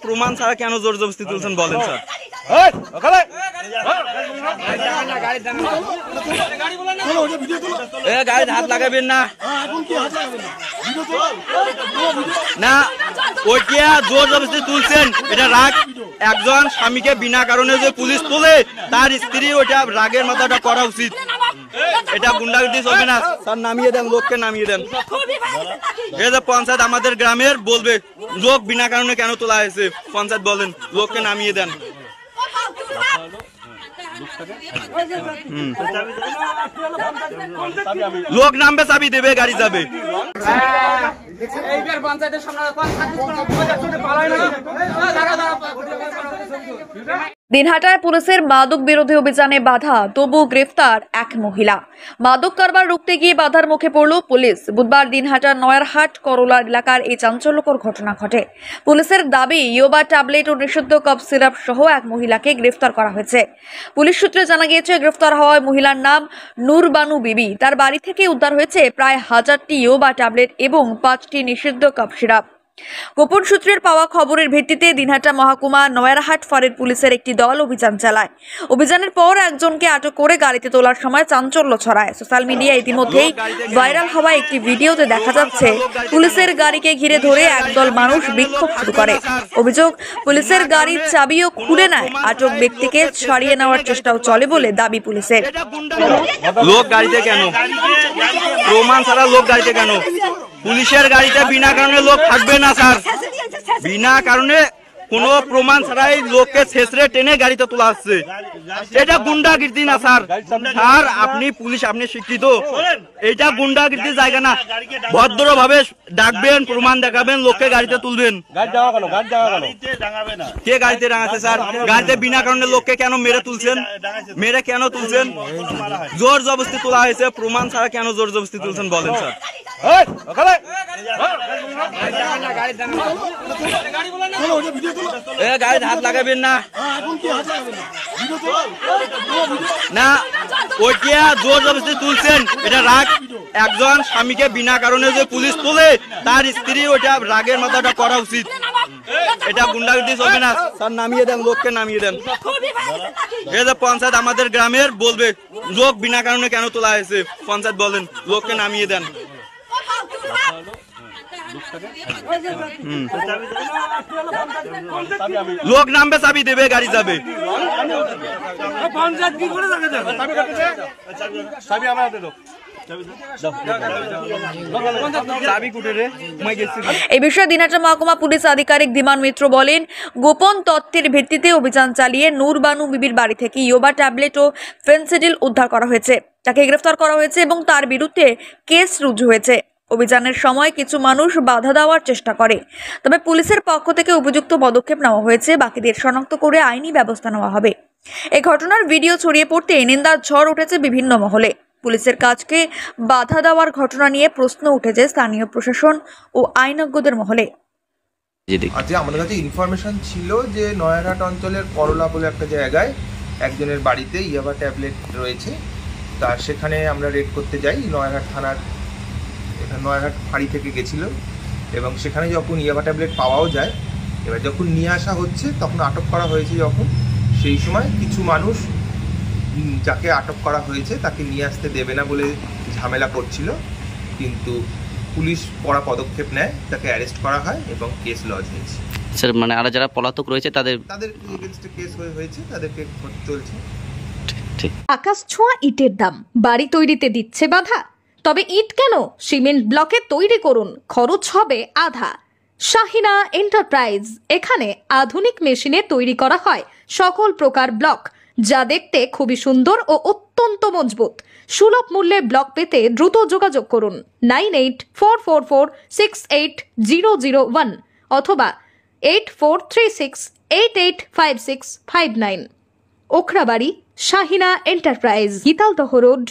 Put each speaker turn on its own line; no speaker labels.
প্রমাণ ছাড়া কেন জোর জবরদস্তি তুলছেন বলেন স্যার? গাড়িতে হাত লাগাবেন না, না ওইটা জোর জবরদস্তি তুলছেন, এটা রাগ। একজন স্বামীকে বিনা কারণে যে পুলিশ তোলে তার স্ত্রী ওইটা রাগের মাথাটা করা উচিত, এটা গুন্ডাগর্দি চলবে না স্যার। নামিয়ে দেন, লোককে নামিয়ে দেন। এই যে পঞ্চায়েত আমাদের গ্রামের বলবে লোক বিনা কারণে কেন তোলা হয়েছে, পঞ্চায়েত বলেন লোককে নামিয়ে দেন। লোক নামবে, চাবি দেবে, গাড়ি যাবে।
দিনহাটায় পুলিশের মাদক বিরোধী অভিযানে বাধা, তবু গ্রেফতার এক মহিলা। মাদক কারবার রুখতে গিয়ে বাধার মুখে পড়ল পুলিশ। বুধবার দিনহাটার নয়ারহাট করলা এলাকার এই চাঞ্চল্যকর ঘটনা ঘটে। পুলিশের দাবি, ইয়োবা ট্যাবলেট ও নিষিদ্ধ কফ সিরাপ সহ এক মহিলাকে গ্রেফতার করা হয়েছে। পুলিশ সূত্রে জানা গিয়েছে, গ্রেফতার হওয়া মহিলার নাম নূরবানু বিবি। তার বাড়ি থেকে উদ্ধার হয়েছে প্রায় 1000টি ইয়োবা ট্যাবলেট এবং 5টি নিষিদ্ধ কফ সিরাপ। গোপন সূত্রের পাওয়া খবরের ভিত্তিতে দিনহাটা মহকুমা নয়ারহাট ফাঁড়ির পুলিশের একটি দল অভিযান চালায়। অভিযানের পর একজনকে আটক করে গাড়িতে তোলার সময় চাঞ্চল্য ছড়ায়। সোশ্যাল মিডিয়ায় ইতিমধ্যেই ভাইরাল হওয়া একটি ভিডিওতে দেখা যাচ্ছে পুলিশের গাড়িকে ঘিরে ধরে একদল মানুষ বিক্ষোভ শুরু করে। অভিযোগ, পুলিশের গাড়ির চাবিও খুলে নেয়। আটক ব্যক্তিকে ছাড়িয়ে নেওয়ার চেষ্টাও চলে বলে দাবি পুলিশের।
লোক গাড়িতে কেন, প্রমাণ ছাড়া লোক গাড়িতে কেন? পুলিশের গাড়িতে বিনা কারণে লোক থাকবে না স্যার, বিনা কারণে কোনো প্রমাণ ছাড়াই লোককে ছেঁচড়ে টেনে গাড়িতে তোলা হচ্ছে, এটা গুন্ডাগির্দি না স্যার। স্যার আপনি পুলিশ, আপনি শিক্ষিত, এটা গুন্ডাগির্দির জায়গা না। ভদ্রভাবে ডাকবেন, প্রমাণ দেখাবেন, লোককে গাড়িতে তুলবেন। কে গাড়িতে রাঙাচ্ছে স্যার? গাড়িতে বিনা কারণে লোককে কেন মেরে তুলছেন? মেরে কেন তুলছেন? জোর জবরদস্তি তোলা হয়েছে, প্রমাণ ছাড়া কেন জোর জবরদস্তি তুলছেন বলেন স্যার? গাড়িতে হাত লাগাবেন না, না ওইটা জোর জবরদস্তি তুলছেন, এটা রাগ। একজন স্বামীকে বিনা কারণে যে পুলিশ তোলে তার স্ত্রী ওইটা রাগের মাথাটা করা উচিত, এটা গুন্ডাগর্দি চলবে না স্যার। নামিয়ে দেন, লোককে নামিয়ে দেন। এই যে পঞ্চায়েত আমাদের গ্রামের বলবে লোক বিনা কারণে কেন তোলা হয়েছে, পঞ্চায়েত বলেন লোককে নামিয়ে দেন। লোক নামবে, চাবি দেবে, গাড়ি যাবে।
এই বিষয়ে দিনহাটা মহকুমা পুলিশ আধিকারিক ধীমান মিত্র বলেন, গোপন তথ্যের ভিত্তিতে অভিযান চালিয়ে নূরবানু বিবির বাড়ি থেকে ইয়োবা ট্যাবলেট ও ফেন্সিডিল উদ্ধার করা হয়েছে। তাকে গ্রেফতার করা হয়েছে এবং তার বিরুদ্ধে কেস রুজু হয়েছে। অভিযানের সময় কিছু মানুষ বাধা দেওয়ার চেষ্টা করে, তবে পুলিশের পক্ষ থেকে উপযুক্ত পদক্ষেপ নেওয়া হয়েছে। বাকিদের শনাক্ত করে আইনি ব্যবস্থা নেওয়া হবে। এই ঘটনার ভিডিও ছড়িয়ে পড়তে নিন্দার ঝড় উঠেছে বিভিন্ন মহলে। পুলিশের কাজকে বাধা দেওয়ার ঘটনা নিয়ে প্রশ্ন উঠেছে স্থানীয় প্রশাসন ও আইনজ্ঞদের মহলে।
আজকে আমাদের কাছে ইনফরমেশন ছিল যে নয়ারহাট অঞ্চলের করলা বলে একটা জায়গায় একজনের বাড়িতে ইয়াবা ট্যাবলেট রয়েছে। তা সেখানে আমরা রেড করতে যাই। নয়ারহাট থানার নয়ারহাট ফাঁড়ি থেকে গেছিল এবং সেখানে যখন ইয়াবা ট্যাবলেট পাওয়াও যায়, এবার যখন নিয়ে আসা হচ্ছে তখন আটক করা হয়েছে। যখন সেই সময় কিছু মানুষ যাকে আটক করা হয়েছে তাকে নিয়ে আসতে দেবে না বলে ঝামেলা করছিল, কিন্তু পুলিশ কড়া পদক্ষেপ নেয়, তাকে অ্যারেস্ট করা হয় এবং কেস লজ হয়েছে।
স্যার মানে আর যারা পলাতক রয়েছে তাদের
এগেইনস্টে কেস হয়েছে, তাদেরকে চলছে।
আকাশ ছোঁয়া ইটের দাম বাড়ি তৈরিতে দিচ্ছে বাধা? তবে ইট কেন, সিমেন্ট ব্লকে তৈরি করুন, খরচ হবে আধা। শাহিনা এন্টারপ্রাইজ, এখানে আধুনিক মেশিনে তৈরি করা হয় সকল প্রকার ব্লক, যা দেখতে খুবই সুন্দর ও অত্যন্ত মজবুত। সুলভ মূল্যে ব্লক পেতে দ্রুত যোগাযোগ করুন 9844468001 অথবা 8436885659। Okhrabari, Shahina enterprise, Gitaldaha road.